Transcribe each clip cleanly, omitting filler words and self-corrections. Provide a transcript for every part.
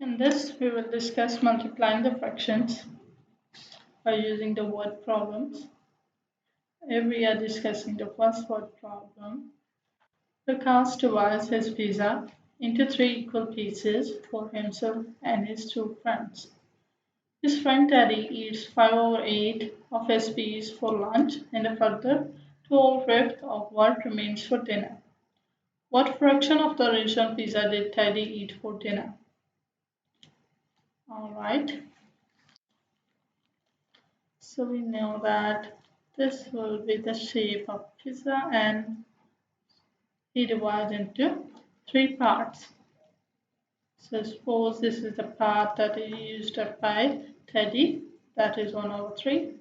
In this, we will discuss multiplying the fractions by using the word problems. Here we are discussing the first word problem. Lucas divides his pizza into 3 equal pieces for himself and his 2 friends. His friend Teddy eats 5/8 of his piece for lunch and a further 2/5 of what remains for dinner. What fraction of the original pizza did Teddy eat for dinner? Alright, so we know that this will be the shape of pizza and he divides into 3 parts. So suppose this is the part that is used up by Teddy, that is 1/3.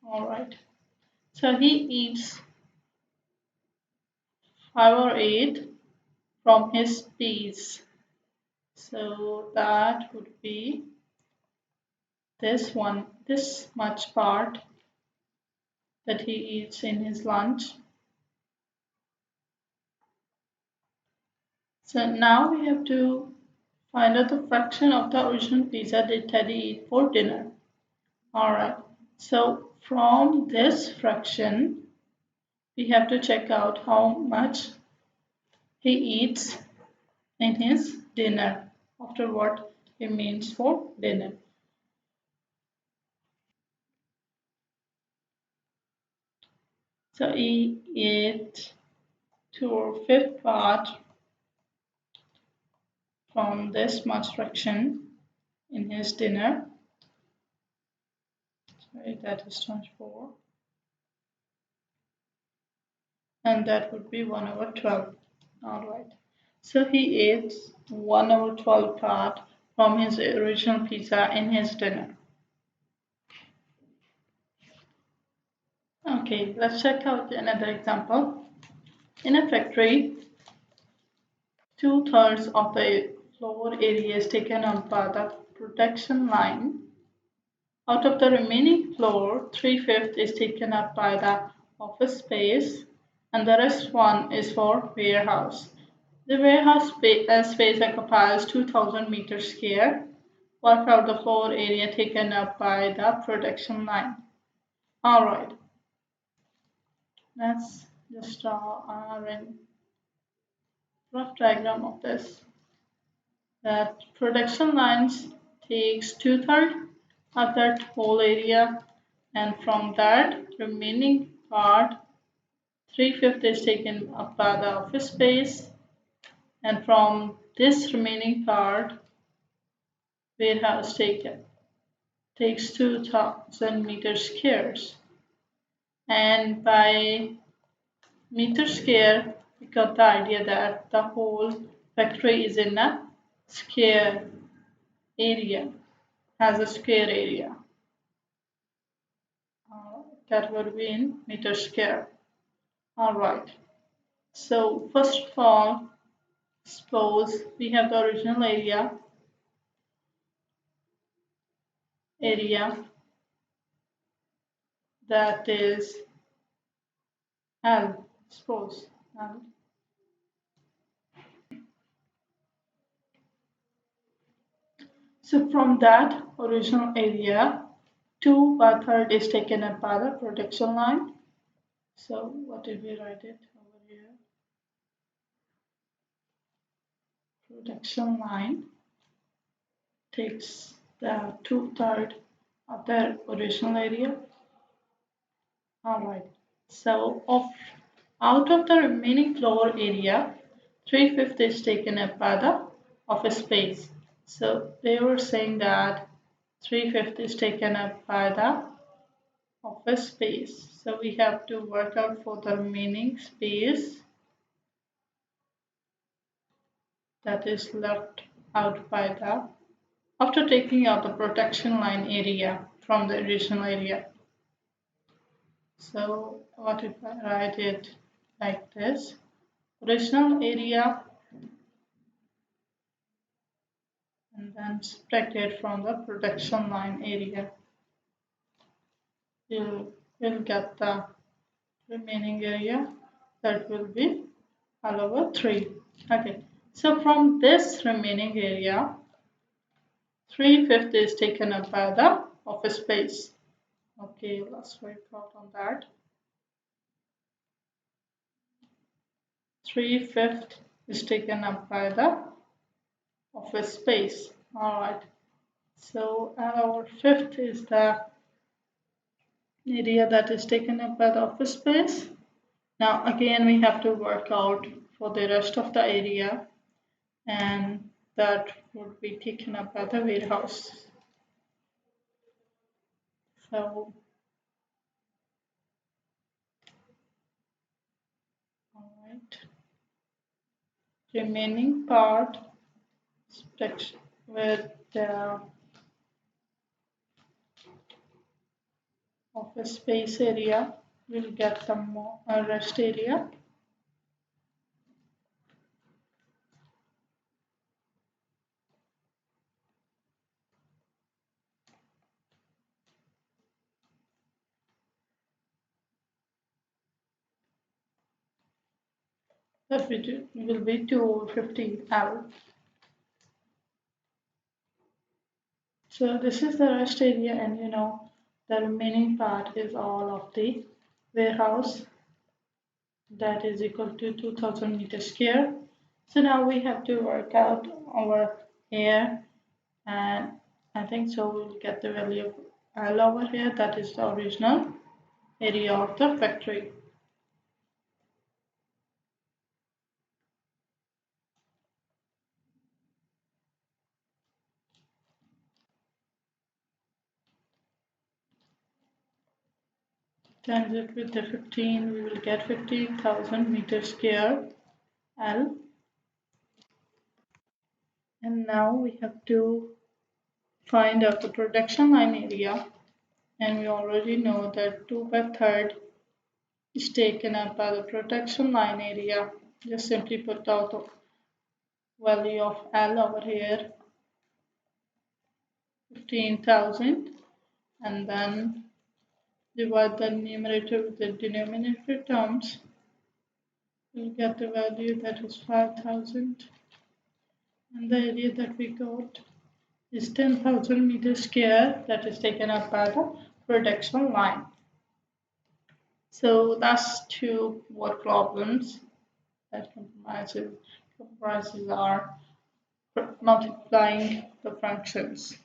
Alright, so he eats 5/8 from his piece. So that would be this one, this much part that he eats in his lunch. So now we have to find out the fraction of the original pizza did Teddy eat for dinner. Alright, so from this fraction, we have to check out how much he eats in his dinner, after what remains for dinner. So he ate 2/5 part from this much fraction in his dinner. Sorry, that is 24. And that would be 1/12. Alright. So he ate 1/12 part from his original pizza in his dinner. Okay, let's check out another example. In a factory, 2/3 of the floor area is taken up by the production line. Out of the remaining floor, 3/5 is taken up by the office space and the rest one is for warehouse. The warehouse space occupies 2000 meters square. Work out the floor area taken up by the production line. Alright, let's just draw a rough diagram of this. That production lines takes 2/3 of that whole area, and from that remaining part 3/5 is taken up by the office space, and from this remaining part warehouse takes 2000 meters squares, and by meter square we got the idea that the whole factory is in a square area, has a square area. That would be in meter square. Alright, so first of all, suppose we have the original area that is L, suppose L. So from that original area, 2/3 is taken up by the production line. So what did we write it over here? Production line takes the 2/3 of the original area. Alright, so out of the remaining floor area, 3/5 is taken up by the office space. So they were saying that 3/5 is taken up by the office space. So we have to work out for the remaining space that is left out by the, after taking out the production line area from the original area. So what if I write it like this? Original area and then subtract it from the production line area. We'll get the remaining area, that will be L/3. Okay, so from this remaining area, 3/5 is taken up by the office space. Okay, let's work out on that. 3/5 is taken up by the office space. Alright, so our fifth is the area that is taken up by the office space. Now again we have to work out for the rest of the area, and that would be taken up by the warehouse. So alright, remaining part with the office space area will get the rest area. That will be 250L. So this is the rest area, and the remaining part is all of the warehouse, that is equal to 2000 meters square. So now we have to work out our here, and I think so we'll get the value of L over here, that is the original area of the factory. Times it with the 15, we will get 15,000 meters square L. And now we have to find out the production line area, and we already know that 2/3 is taken up by the production line area. Just simply put out the value of L over here, 15,000, and then divide the numerator with the denominator terms. We'll get the value that is 5,000, and the area that we got is 10,000 meters square, that is taken up by the production line. So that's two word problems that comprises our multiplying the functions.